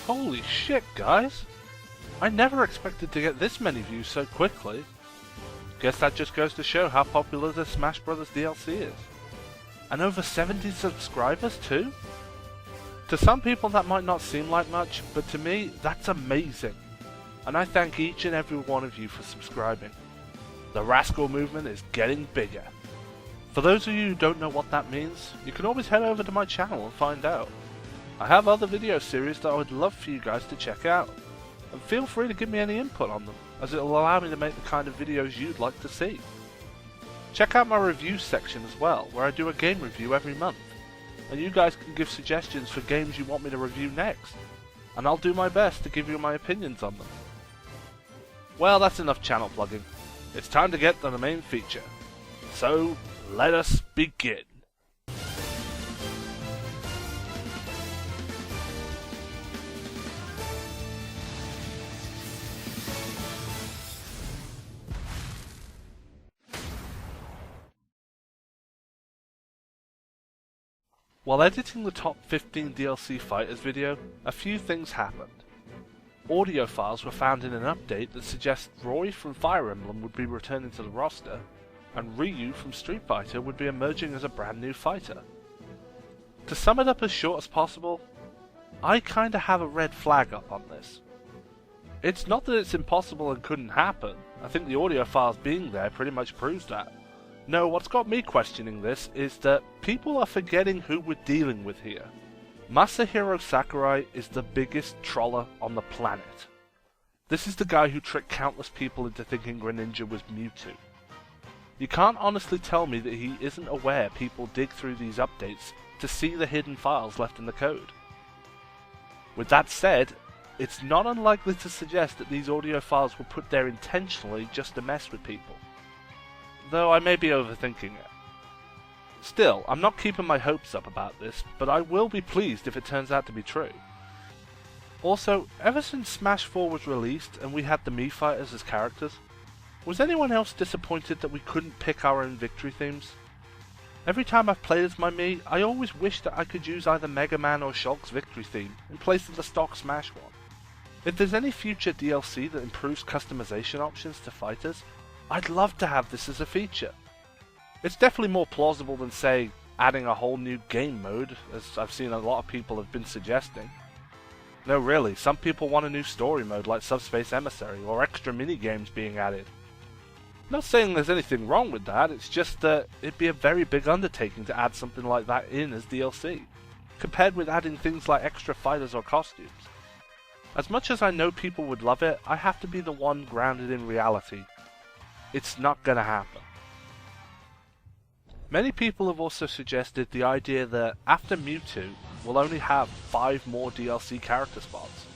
Holy shit, guys! I never expected to get this many views so quickly. Guess that just goes to show how popular the Smash Bros. DLC is. And over 70 subscribers too? To some people that might not seem like much, but to me, that's amazing. And I thank each and every one of you for subscribing. The RASCAL Movement is getting bigger. For those of you who don't know what that means, you can always head over to my channel and find out. I have other video series that I would love for you guys to check out. And feel free to give me any input on them, as it will allow me to make the kind of videos you'd like to see. Check out my review section as well, where I do a game review every month. And you guys can give suggestions for games you want me to review next. And I'll do my best to give you my opinions on them. Well, that's enough channel plugging. It's time to get to the main feature. So, let us begin. While editing the top 15 DLC fighters video, a few things happened. Audio files were found in an update that suggests Roy from Fire Emblem would be returning to the roster, and Ryu from Street Fighter would be emerging as a brand new fighter. To sum it up as short as possible, I kinda have a red flag up on this. It's not that it's impossible and couldn't happen, I think the audio files being there pretty much proves that. No, what's got me questioning this is that people are forgetting who we're dealing with here. Masahiro Sakurai is the biggest troller on the planet. This is the guy who tricked countless people into thinking Greninja was Mewtwo. You can't honestly tell me that he isn't aware people dig through these updates to see the hidden files left in the code. With that said, it's not unlikely to suggest that these audio files were put there intentionally just to mess with people. Though I may be overthinking it. Still, I'm not keeping my hopes up about this, but I will be pleased if it turns out to be true. Also, ever since Smash 4 was released and we had the Mii fighters as characters, was anyone else disappointed that we couldn't pick our own victory themes? Every time I've played as my Mii, I always wish that I could use either Mega Man or Shulk's victory theme in place of the stock Smash one. If there's any future DLC that improves customization options to fighters, I'd love to have this as a feature. It's definitely more plausible than, say, adding a whole new game mode, as I've seen a lot of people have been suggesting. No, really, some people want a new story mode like Subspace Emissary, or extra mini-games being added. Not saying there's anything wrong with that, it's just that it'd be a very big undertaking to add something like that in as DLC, compared with adding things like extra fighters or costumes. As much as I know people would love it, I have to be the one grounded in reality. It's not gonna happen. Many people have also suggested the idea that after Mewtwo, we'll only have 5 more DLC character spots.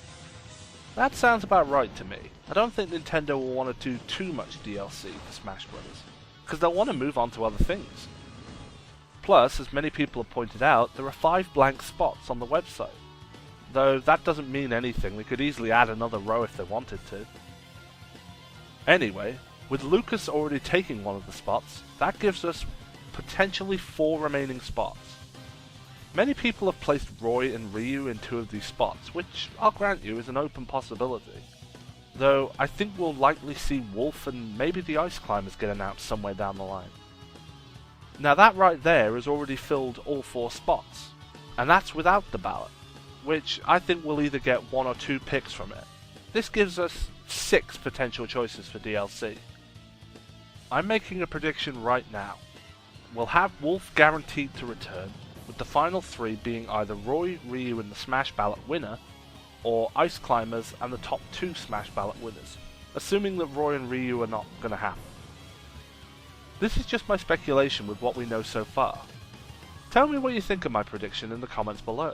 That sounds about right to me. I don't think Nintendo will want to do too much DLC for Smash Bros, because they'll want to move on to other things. Plus, as many people have pointed out, there are 5 blank spots on the website. Though that doesn't mean anything, they could easily add another row if they wanted to. Anyway, with Lucas already taking one of the spots, that gives us potentially 4 remaining spots. Many people have placed Roy and Ryu in 2 of these spots, which I'll grant you is an open possibility. Though I think we'll likely see Wolf and maybe the Ice Climbers get announced somewhere down the line. Now that right there has already filled all 4 spots, and that's without the ballot, which I think we'll either get 1 or 2 picks from it. This gives us 6 potential choices for DLC. I'm making a prediction right now. We'll have Wolf guaranteed to return, with the final 3 being either Roy, Ryu and the Smash Ballot winner, or Ice Climbers and the top 2 Smash Ballot winners, assuming that Roy and Ryu are not going to happen. This is just my speculation with what we know so far. Tell me what you think of my prediction in the comments below.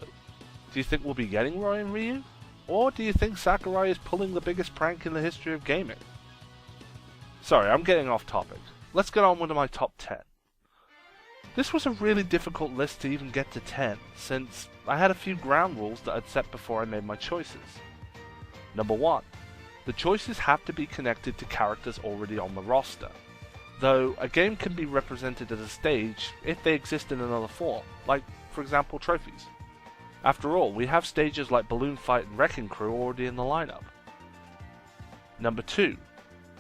Do you think we'll be getting Roy and Ryu? Or do you think Sakurai is pulling the biggest prank in the history of gaming? Sorry, I'm getting off topic. Let's get on with my top 10. This was a really difficult list to even get to 10, since I had a few ground rules that I'd set before I made my choices. Number 1. The choices have to be connected to characters already on the roster, though a game can be represented as a stage if they exist in another form, like, for example, trophies. After all, we have stages like Balloon Fight and Wrecking Crew already in the lineup. Number 2.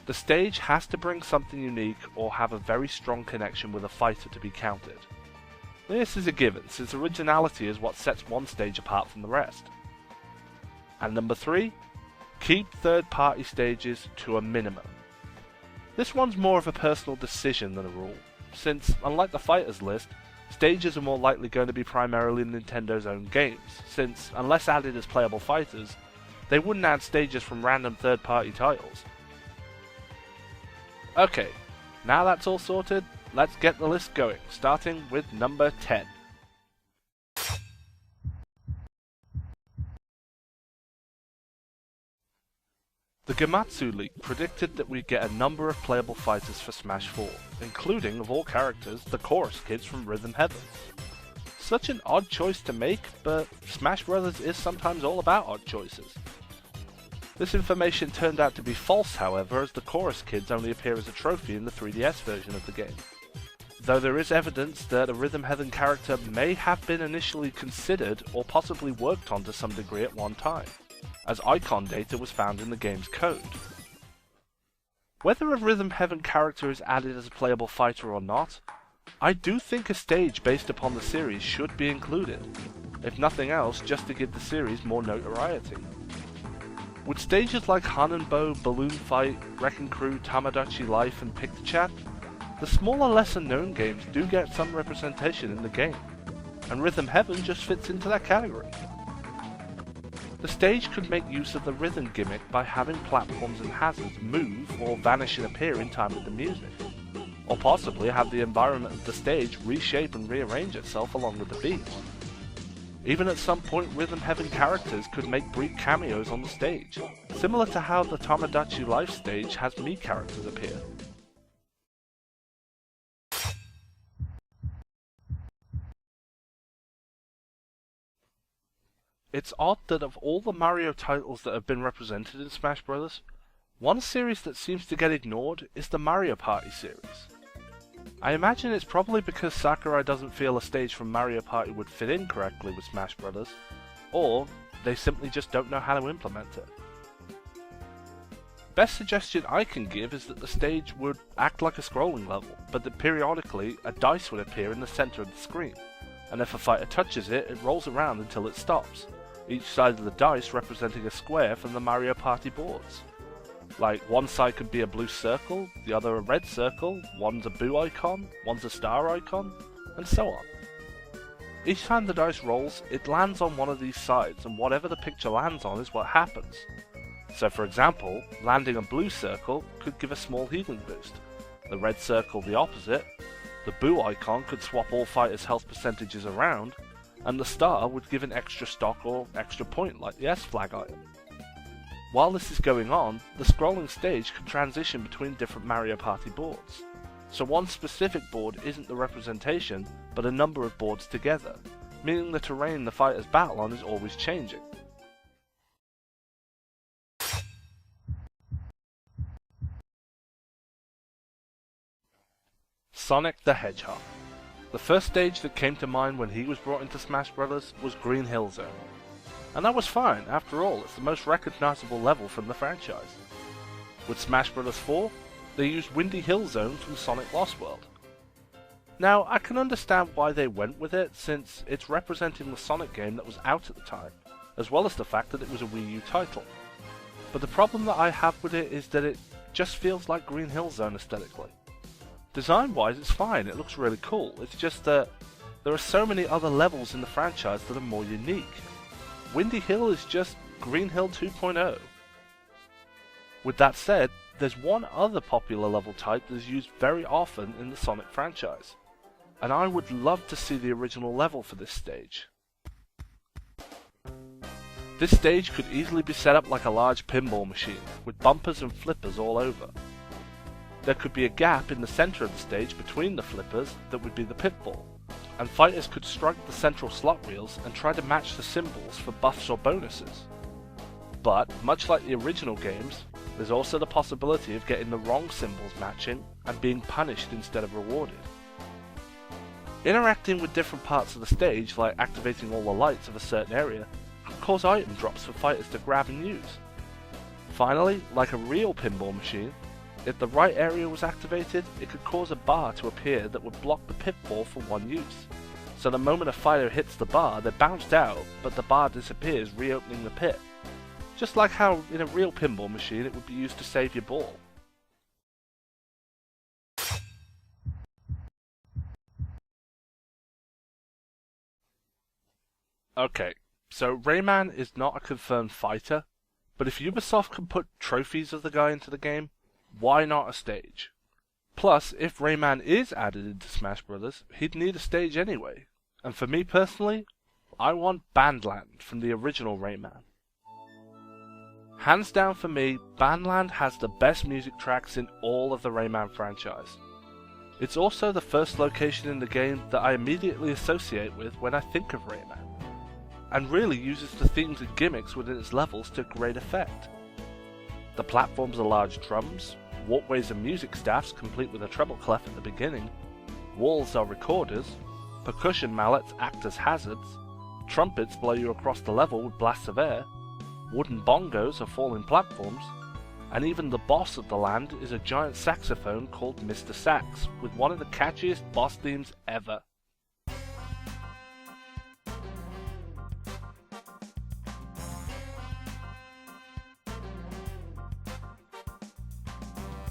The stage has to bring something unique or have a very strong connection with a fighter to be counted. This is a given, since originality is what sets one stage apart from the rest. And number 3. Keep third-party stages to a minimum. This one's more of a personal decision than a rule, since, unlike the fighters list, stages are more likely going to be primarily Nintendo's own games, since, unless added as playable fighters, they wouldn't add stages from random third-party titles. Okay, now that's all sorted, let's get the list going, starting with number 10. The Gematsu leak predicted that we'd get a number of playable fighters for Smash 4, including, of all characters, the chorus kids from Rhythm Heaven. Such an odd choice to make, but Smash Bros. Is sometimes all about odd choices. This information turned out to be false, however, as the chorus kids only appear as a trophy in the 3DS version of the game. Though there is evidence that a Rhythm Heaven character may have been initially considered or possibly worked on to some degree at one time, as icon data was found in the game's code. Whether a Rhythm Heaven character is added as a playable fighter or not, I do think a stage based upon the series should be included, if nothing else just to give the series more notoriety. With stages like Hanenbo, Balloon Fight, Wrecking Crew, Tamagotchi Life and Pictochat, the smaller lesser known games do get some representation in the game, and Rhythm Heaven just fits into that category. The stage could make use of the rhythm gimmick by having platforms and hazards move or vanish and appear in time with the music, or possibly have the environment of the stage reshape and rearrange itself along with the beat. Even at some point, Rhythm Heaven characters could make brief cameos on the stage, similar to how the Tamagotchi Life stage has Mii characters appear. It's odd that of all the Mario titles that have been represented in Smash Bros., one series that seems to get ignored is the Mario Party series. I imagine it's probably because Sakurai doesn't feel a stage from Mario Party would fit in correctly with Smash Bros., or they simply just don't know how to implement it. Best suggestion I can give is that the stage would act like a scrolling level, but that periodically a dice would appear in the center of the screen, and if a fighter touches it, it rolls around until it stops, each side of the dice representing a square from the Mario Party boards. Like, one side could be a blue circle, the other a red circle, one's a boo icon, one's a star icon, and so on. Each time the dice rolls, it lands on one of these sides, and whatever the picture lands on is what happens. So for example, landing a blue circle could give a small healing boost, the red circle the opposite, the boo icon could swap all fighters' health percentages around, and the star would give an extra stock or extra point like the S flag item. While this is going on, the scrolling stage can transition between different Mario Party boards. So one specific board isn't the representation, but a number of boards together, meaning the terrain the fighters battle on is always changing. Sonic the Hedgehog. The first stage that came to mind when he was brought into Smash Bros. Was Green Hill Zone. And that was fine, after all, it's the most recognizable level from the franchise. With Smash Bros. 4, they used Windy Hill Zone from Sonic Lost World. Now, I can understand why they went with it, since it's representing the Sonic game that was out at the time, as well as the fact that it was a Wii U title. But the problem that I have with it is that it just feels like Green Hill Zone aesthetically. Design-wise, it's fine, it looks really cool, it's just that there are so many other levels in the franchise that are more unique. Windy Hill is just Green Hill 2.0. With that said, there's one other popular level type that is used very often in the Sonic franchise, and I would love to see the original level for this stage. This stage could easily be set up like a large pinball machine, with bumpers and flippers all over. There could be a gap in the center of the stage between the flippers that would be the pitfall, and fighters could strike the central slot wheels and try to match the symbols for buffs or bonuses. But, much like the original games, there's also the possibility of getting the wrong symbols matching and being punished instead of rewarded. Interacting with different parts of the stage, like activating all the lights of a certain area, could cause item drops for fighters to grab and use. Finally, like a real pinball machine, if the right area was activated, it could cause a bar to appear that would block the pitfall for one use. So the moment a fighter hits the bar, they're bounced out, but the bar disappears, reopening the pit. Just like how in a real pinball machine it would be used to save your ball. Okay, so Rayman is not a confirmed fighter, but if Ubisoft can put trophies of the guy into the game, why not a stage? Plus, if Rayman is added into Smash Bros., he'd need a stage anyway. And for me personally, I want Bandland from the original Rayman. Hands down for me, Bandland has the best music tracks in all of the Rayman franchise. It's also the first location in the game that I immediately associate with when I think of Rayman, and really uses the themes and gimmicks within its levels to great effect. The platforms are large drums, walkways are music staffs complete with a treble clef at the beginning, walls are recorders, percussion mallets act as hazards, trumpets blow you across the level with blasts of air, wooden bongos are falling platforms, and even the boss of the land is a giant saxophone called Mr. Sax, with one of the catchiest boss themes ever.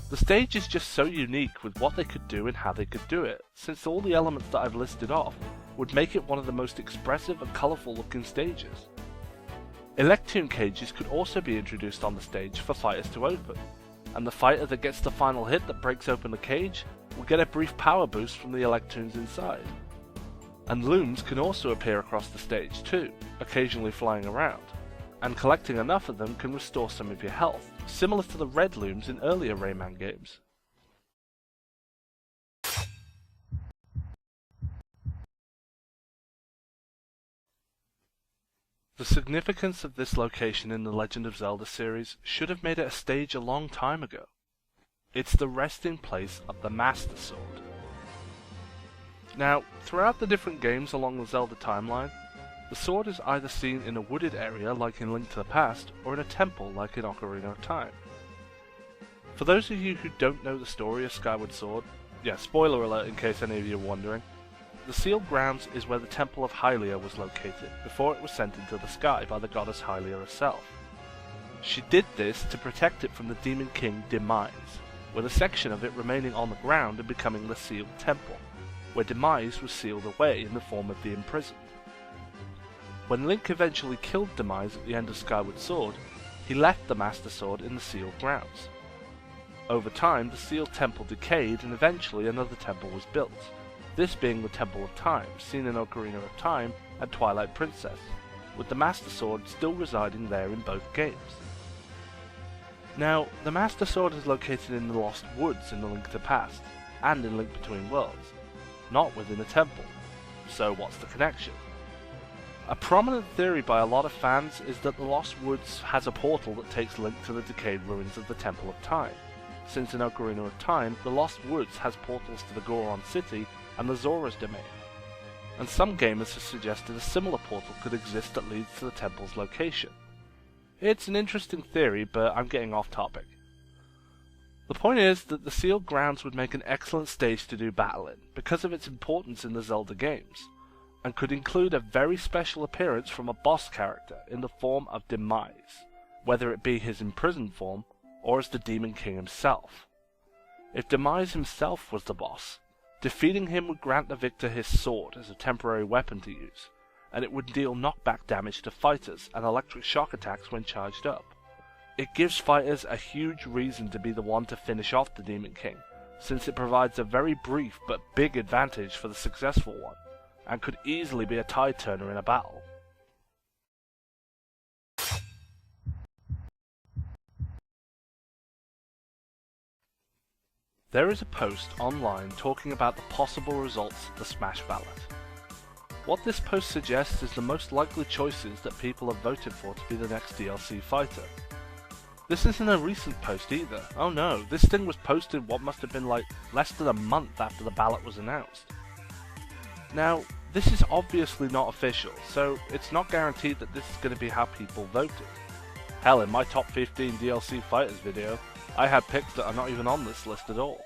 The stage is just so unique with what they could do and how they could do it, since all the elements that I've listed off would make it one of the most expressive and colourful looking stages. Electune cages could also be introduced on the stage for fighters to open, and the fighter that gets the final hit that breaks open the cage will get a brief power boost from the Electunes inside. And looms can also appear across the stage too, occasionally flying around, and collecting enough of them can restore some of your health, similar to the red looms in earlier Rayman games. The significance of this location in the Legend of Zelda series should have made it a stage a long time ago. It's the resting place of the Master Sword. Now, throughout the different games along the Zelda timeline, the sword is either seen in a wooded area like in Link to the Past, or in a temple like in Ocarina of Time. For those of you who don't know the story of Skyward Sword, spoiler alert in case any of you are wondering, the sealed grounds is where the Temple of Hylia was located before it was sent into the sky by the goddess Hylia herself. She did this to protect it from the Demon King Demise, with a section of it remaining on the ground and becoming the sealed temple, where Demise was sealed away in the form of the imprisoned. When Link eventually killed Demise at the end of Skyward Sword, he left the Master Sword in the sealed grounds. Over time, the sealed temple decayed and eventually another temple was built, this being the Temple of Time, seen in Ocarina of Time and Twilight Princess, with the Master Sword still residing there in both games. Now, the Master Sword is located in the Lost Woods in the Link to the Past, and in Link Between Worlds, not within a temple. So what's the connection? A prominent theory by a lot of fans is that the Lost Woods has a portal that takes Link to the decayed ruins of the Temple of Time, since in Ocarina of Time the Lost Woods has portals to the Goron City and the Zora's Domain, and some gamers have suggested a similar portal could exist that leads to the temple's location. It's an interesting theory, but I'm getting off topic. The point is that the sealed grounds would make an excellent stage to do battle in, because of its importance in the Zelda games, and could include a very special appearance from a boss character in the form of Demise, whether it be his imprisoned form, or as the Demon King himself. If Demise himself was the boss, defeating him would grant the victor his sword as a temporary weapon to use, and it would deal knockback damage to fighters and electric shock attacks when charged up. It gives fighters a huge reason to be the one to finish off the Demon King, since it provides a very brief but big advantage for the successful one, and could easily be a tide turner in a battle. There is a post online talking about the possible results of the Smash ballot. What this post suggests is the most likely choices that people have voted for to be the next DLC fighter. This isn't a recent post either. Oh no, this thing was posted what must have been like less than a month after the ballot was announced. Now, this is obviously not official, so it's not guaranteed that this is going to be how people voted. Hell, in my top 15 DLC fighters video, I had picks that are not even on this list at all,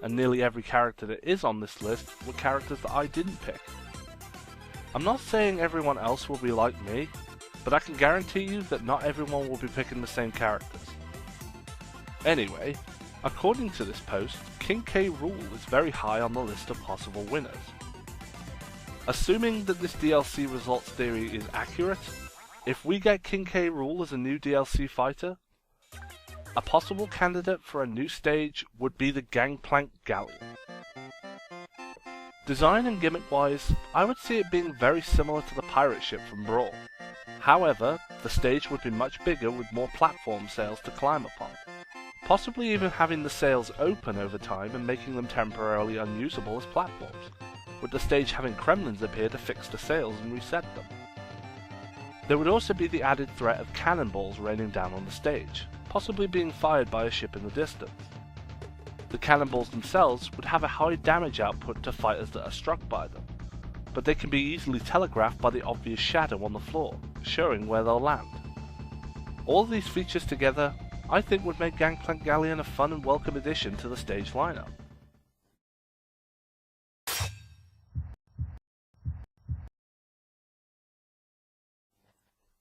and nearly every character that is on this list were characters that I didn't pick. I'm not saying everyone else will be like me, but I can guarantee you that not everyone will be picking the same characters. Anyway, according to this post, King K. Rool is very high on the list of possible winners. Assuming that this DLC results theory is accurate, if we get King K. Rool as a new DLC fighter, a possible candidate for a new stage would be the Gangplank Galleon. Design and gimmick wise, I would see it being very similar to the pirate ship from Brawl. However, the stage would be much bigger with more platform sails to climb upon, possibly even having the sails open over time and making them temporarily unusable as platforms, with the stage having Kremlins appear to fix the sails and reset them. There would also be the added threat of cannonballs raining down on the stage, possibly being fired by a ship in the distance. The cannonballs themselves would have a high damage output to fighters that are struck by them, but they can be easily telegraphed by the obvious shadow on the floor, showing where they'll land. All of these features together, I think would make Gangplank Galleon a fun and welcome addition to the stage lineup.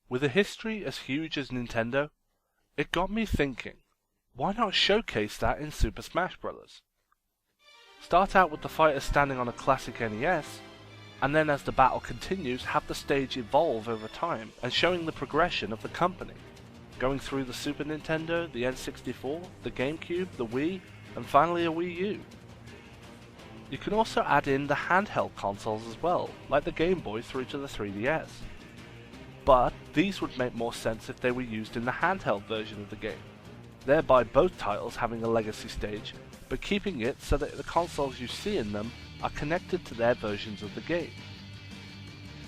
With a history as huge as Nintendo, it got me thinking, why not showcase that in Super Smash Bros? Start out with the fighters standing on a classic NES, and then as the battle continues have the stage evolve over time and showing the progression of the company, going through the Super Nintendo, the N64, the GameCube, the Wii, and finally a Wii U. You can also add in the handheld consoles as well, like the Game Boy through to the 3DS. But these would make more sense if they were used in the handheld version of the game, thereby both titles having a legacy stage, but keeping it so that the consoles you see in them are connected to their versions of the game.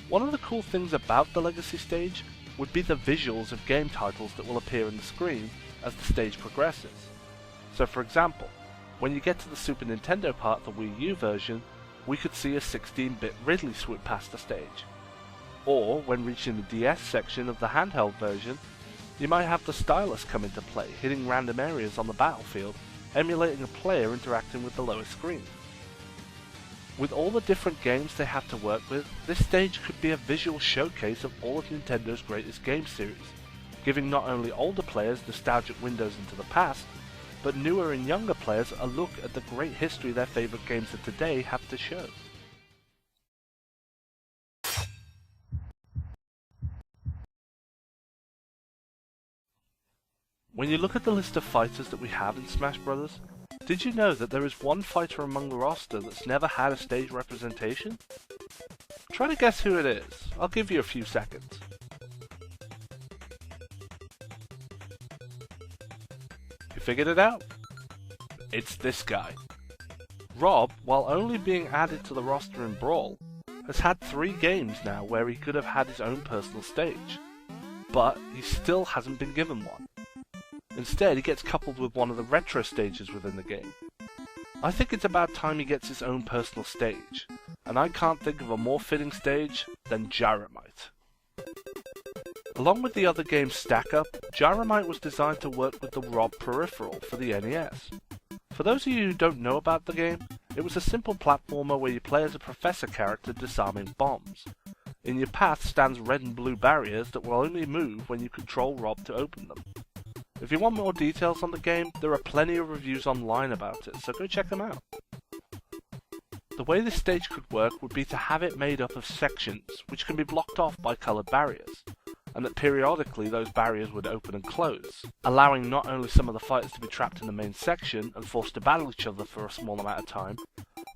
One of the cool things about the legacy stage would be the visuals of game titles that will appear on the screen as the stage progresses. So for example, when you get to the Super Nintendo part of the Wii U version, we could see a 16-bit Ridley swoop past the stage. Or, when reaching the DS section of the handheld version, you might have the stylus come into play, hitting random areas on the battlefield, emulating a player interacting with the lower screen. With all the different games they have to work with, this stage could be a visual showcase of all of Nintendo's greatest game series, giving not only older players nostalgic windows into the past, but newer and younger players a look at the great history their favourite games of today have to show. When you look at the list of fighters that we have in Smash Bros., did you know that there is one fighter among the roster that's never had a stage representation? Try to guess who it is. I'll give you a few seconds. You figured it out? It's this guy. R.O.B, while only being added to the roster in Brawl, has had 3 games now where he could have had his own personal stage, but he still hasn't been given one. Instead, he gets coupled with one of the retro stages within the game. I think it's about time he gets his own personal stage, and I can't think of a more fitting stage than Gyromite. Along with the other games Stack Up, Gyromite was designed to work with the R.O.B peripheral for the NES. For those of you who don't know about the game, it was a simple platformer where you play as a professor character disarming bombs. In your path stands red and blue barriers that will only move when you control R.O.B to open them. If you want more details on the game, there are plenty of reviews online about it, so go check them out. The way this stage could work would be to have it made up of sections, which can be blocked off by coloured barriers, and that periodically those barriers would open and close, allowing not only some of the fighters to be trapped in the main section and forced to battle each other for a small amount of time,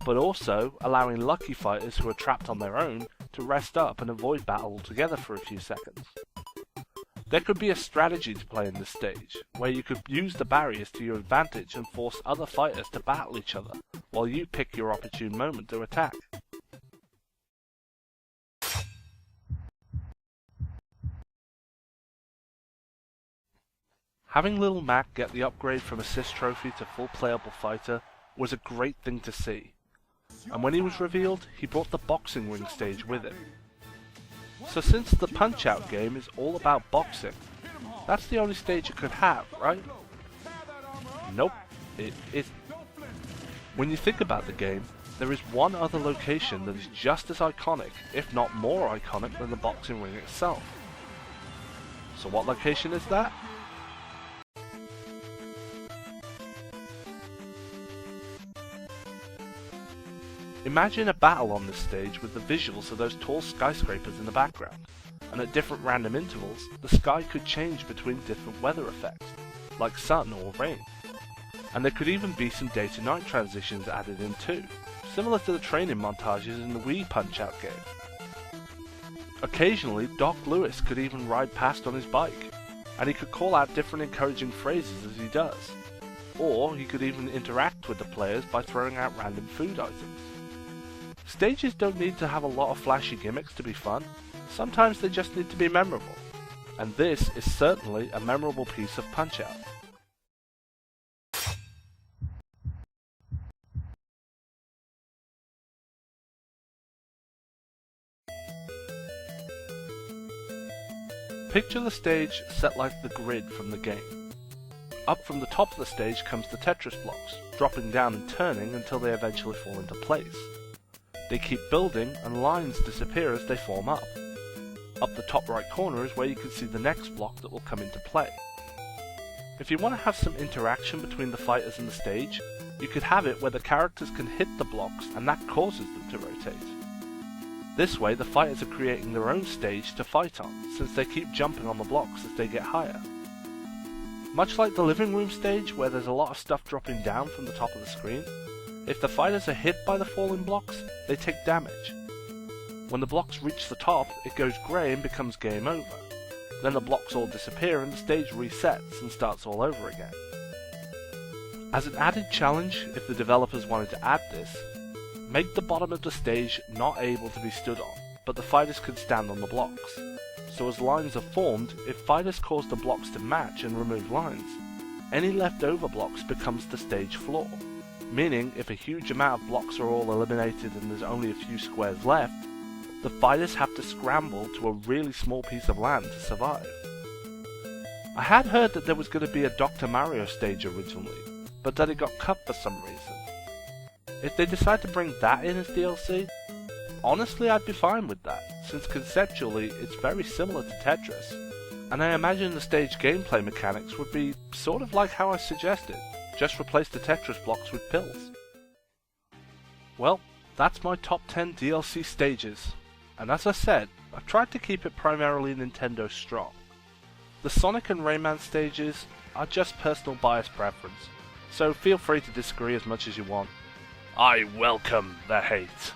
but also allowing lucky fighters who are trapped on their own to rest up and avoid battle altogether for a few seconds. There could be a strategy to play in this stage, where you could use the barriers to your advantage and force other fighters to battle each other, while you pick your opportune moment to attack. Having Little Mac get the upgrade from Assist Trophy to full playable fighter was a great thing to see, and when he was revealed, he brought the boxing ring stage with him. So since the Punch-Out game is all about boxing, that's the only stage it could have, right? Nope, it isn't. When you think about the game, there is one other location that is just as iconic, if not more iconic than the boxing ring itself. So what location is that? Imagine a battle on this stage with the visuals of those tall skyscrapers in the background, and at different random intervals, the sky could change between different weather effects, like sun or rain. And there could even be some day to night transitions added in too, similar to the training montages in the Wii Punch-Out game. Occasionally, Doc Lewis could even ride past on his bike, and he could call out different encouraging phrases as he does. Or he could even interact with the players by throwing out random food items. Stages don't need to have a lot of flashy gimmicks to be fun, sometimes they just need to be memorable, and this is certainly a memorable piece of Punch-Out. Picture the stage set like the grid from the game. Up from the top of the stage comes the Tetris blocks, dropping down and turning until they eventually fall into place. They keep building and lines disappear as they form up. Up the top right corner is where you can see the next block that will come into play. If you want to have some interaction between the fighters and the stage, you could have it where the characters can hit the blocks and that causes them to rotate. This way the fighters are creating their own stage to fight on, since they keep jumping on the blocks as they get higher. Much like the living room stage where there's a lot of stuff dropping down from the top of the screen, if the fighters are hit by the falling blocks, they take damage. When the blocks reach the top, it goes grey and becomes game over. Then the blocks all disappear and the stage resets and starts all over again. As an added challenge, if the developers wanted to add this, make the bottom of the stage not able to be stood on, but the fighters could stand on the blocks. So as lines are formed, if fighters cause the blocks to match and remove lines, any leftover blocks becomes the stage floor. Meaning, if a huge amount of blocks are all eliminated and there's only a few squares left, the fighters have to scramble to a really small piece of land to survive. I had heard that there was going to be a Dr. Mario stage originally, but that it got cut for some reason. If they decide to bring that in as DLC, honestly I'd be fine with that, since conceptually it's very similar to Tetris, and I imagine the stage gameplay mechanics would be sort of like how I suggested. Just replace the Tetris blocks with pills. Well, that's my top 10 DLC stages, and as I said, I've tried to keep it primarily Nintendo strong. The Sonic and Rayman stages are just personal bias preference, so feel free to disagree as much as you want. I welcome the hate.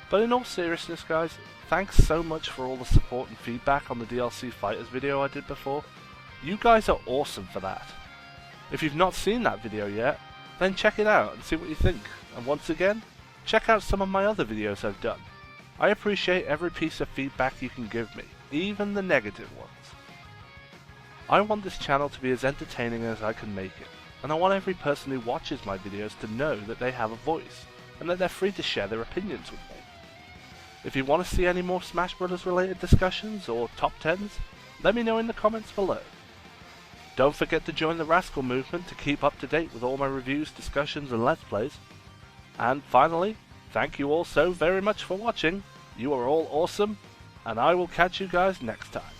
But in all seriousness guys, thanks so much for all the support and feedback on the DLC Fighters video I did before. You guys are awesome for that. If you've not seen that video yet, then check it out and see what you think, and once again, check out some of my other videos I've done. I appreciate every piece of feedback you can give me, even the negative ones. I want this channel to be as entertaining as I can make it, and I want every person who watches my videos to know that they have a voice, and that they're free to share their opinions with me. If you want to see any more Smash Bros. Related discussions or top 10s, let me know in the comments below. Don't forget to join the RASCAL Movement to keep up to date with all my reviews, discussions and Let's Plays. And finally, thank you all so very much for watching. You are all awesome, and I will catch you guys next time.